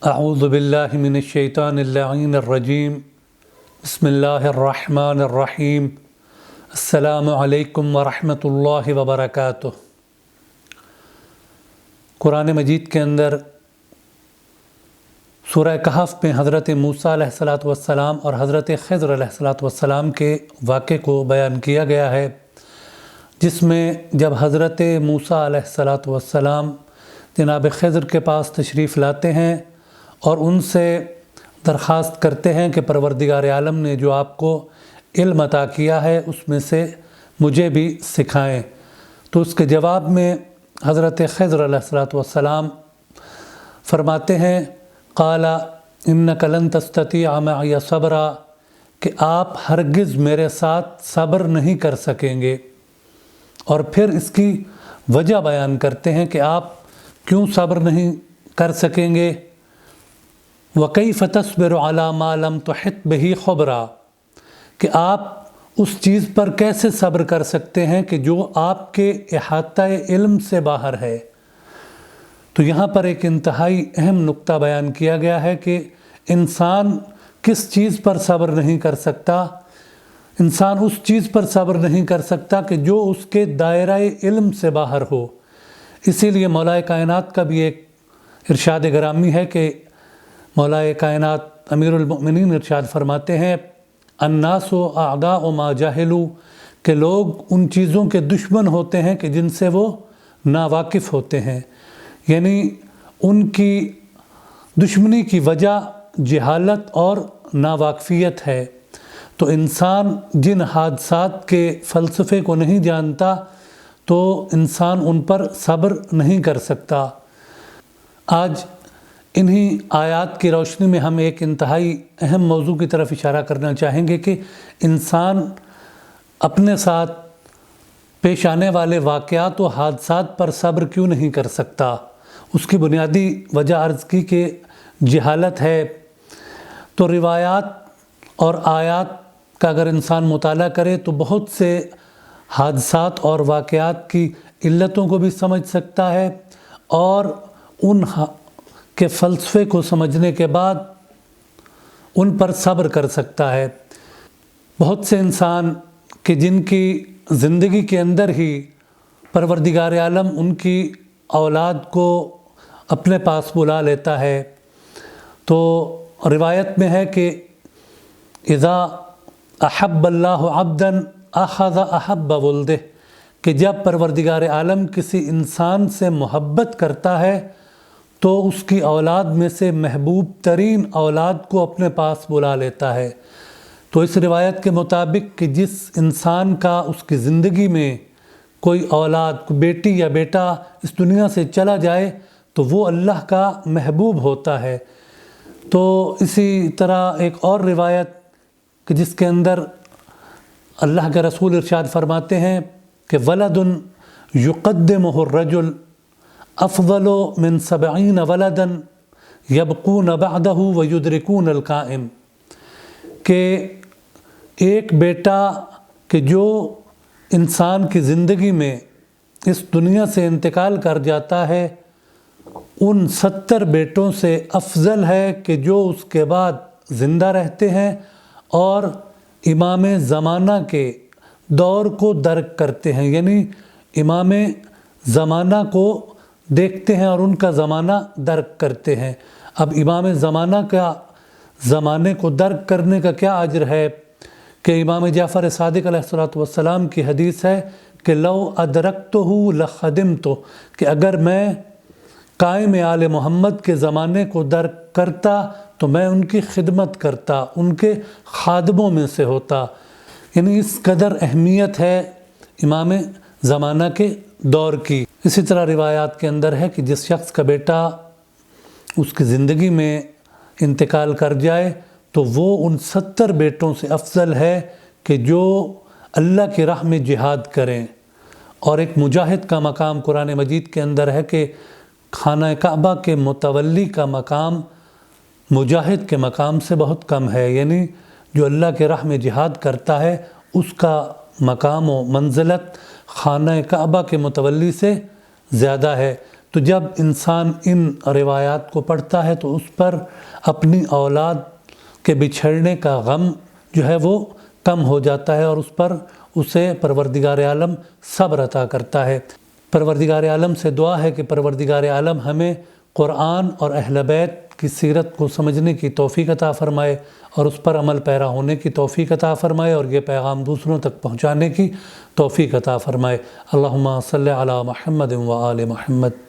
अऊज़ु बिल्लाहि मिनश्शैतानिर्रजीम बिस्मिल्लाहिर्रहमानिर्रहीम अस्सलामु अलैकुम वरहमतुल्लाहि वबरकातुह। कुरान मजीद के अंदर सूरह कहफ में हज़रत मूसा अलैहिस्सलातु वस्सलाम और हज़रत ख़िज़्र अलैहिस्सलातु वस्सलाम के वाक़े को बयान किया गया है, जिसमें जब हज़रत मूसा अलैहिस्सलातु वस्सलाम जनाब ख़िज़्र के पास तशरीफ़ लाते हैं और उनसे दरख्वास्त करते हैं कि परवरदिगार आलम ने जो आपको इल्म अता किया है उसमें से मुझे भी सिखाएं, तो उसके जवाब में हज़रत ख़िज़्र अलैहिस्सलातु वस्सलाम फरमाते हैं क़ाला इन्नका लन तस्ततीअ मअय सबरा, कि आप हरगिज़ मेरे साथ सब्र नहीं कर सकेंगे। और फिर इसकी वजह बयान करते हैं कि आप क्यों सब्र नहीं कर सकेंगे। वकैफ़ तस्बिरु अला मा लम तुहित बिही ख़ुबरा, कि आप उस चीज़ पर कैसे सब्र कर सकते हैं कि जो आपके इहाता-ए इल्म से बाहर है। तो यहाँ पर एक इंतहाई अहम नुक्ता बयान किया गया है कि इंसान किस चीज़ पर सब्र नहीं कर सकता। इंसान उस चीज़ पर सब्र नहीं कर सकता कि जो उसके दायरा-ए इल्म से बाहर हो। इसीलिए मौलाए कायनात का भी एक इरशाद गिरामी है कि मौलाए कायनात अमीरुल मोमिनीन इरशाद फरमाते हैं अन्नासु अअदाउ मा जाहिलू, कि लोग उन चीज़ों के दुश्मन होते हैं कि जिनसे वो नावाकिफ़ होते हैं। यानी उनकी दुश्मनी की वजह जहालत और नावाकफ़ियत है। तो इंसान जिन हादसात के फ़लसफ़े को नहीं जानता तो इंसान उन पर सब्र नहीं कर सकता। आज इन्हीं आयात की रोशनी में हम एक इंतहाई अहम मौजू की तरफ इशारा करना चाहेंगे कि इंसान अपने साथ पेश आने वाले वाक़यात व हादसात पर सब्र क्यों नहीं कर सकता। उसकी बुनियादी वजह अर्ज़ की कि जहालत है। तो रिवायात और आयात का अगर इंसान मुताला करे तो बहुत से हादसात और वाक़यात की इल्लतों को भी समझ सकता है और उन के फ़लसफ़े को समझने के बाद उन पर सब्र कर सकता है। बहुत से इंसान कि जिनकी ज़िंदगी के अंदर ही परवरदिगार आलम उनकी औलाद को अपने पास बुला लेता है। तो रिवायत में है कि इज़ा अहब्बल्लाहु अब्दन अख़ज़ अहब्ब वुल्दिह, कि जब परवरदिगार आलम किसी इंसान से मोहब्बत करता है तो उसकी औलाद में से महबूब तरीन औलाद को अपने पास बुला लेता है। तो इस रिवायत के मुताबिक कि जिस इंसान का उसकी ज़िंदगी में कोई औलाद, बेटी या बेटा इस दुनिया से चला जाए तो वो अल्लाह का महबूब होता है। तो इसी तरह एक और रिवायत कि जिसके अंदर अल्लाह के रसूल इरशाद फरमाते हैं कि वलदुन युक़द्दिमुहु रजुल अफ़ज़लु मिन सबईन वलदन यबक़ून बअदहु व युदरिकून अल-क़ाइम, कि एक बेटा कि जो इंसान की ज़िंदगी में इस दुनिया से इंतकाल कर जाता है उन 70 बेटों से अफजल है कि जो उसके बाद ज़िंदा रहते हैं और इमाम ज़माना के दौर को दर्क करते हैं। यानी इमाम ज़माना को देखते हैं और उनका ज़माना दर्क करते हैं। अब इमाम ज़माना का ज़माने को दर्क करने का क्या अजर है कि इमाम जाफ़र सादिक़ अलैहिस्सलातु वस्सलाम की हदीस है कि लौ अदरक्तहु लख़दिमतु, कि अगर मैं कायम आले मोहम्मद के ज़माने को दर्क करता तो मैं उनकी खिदमत करता, उनके खादमों में से होता। यानी इस कदर अहमियत है इमाम ज़माना के दौर की। इसी तरह रिवायात के अंदर है कि जिस शख्स का बेटा उसकी ज़िंदगी में इंतकाल कर जाए तो वो उन 70 बेटों से अफजल है कि जो अल्लाह की राह में जिहाद करें। और एक मुजाहिद का मकाम कुरान मजीद के अंदर है कि खाना काबा के मुतवल्ली का मकाम मुजाहिद के मकाम से बहुत कम है। यानी जो अल्लाह के राह में जिहाद करता है उसका मकाम व मंजिलत खाना काबा के मुतवल्ली से ज़्यादा है। تو جب انسان ان روایات کو پڑھتا ہے تو اس پر اپنی اولاد کے بچھڑنے کا غم جو ہے وہ کم ہو جاتا ہے، اور اس پر اسے پروردگار عالم صبر عطا کرتا ہے۔ پروردگار عالم سے دعا ہے کہ پروردگار عالم ہمیں قرآن اور اہل بیت کی سیرت کو سمجھنے کی توفیق عطا فرمائے اور اس پر عمل پیرا ہونے کی توفیق عطا فرمائے، اور یہ پیغام دوسروں تک پہنچانے کی توفیق عطا فرمائے۔ اللہم صلی علی محمد و آل محمد۔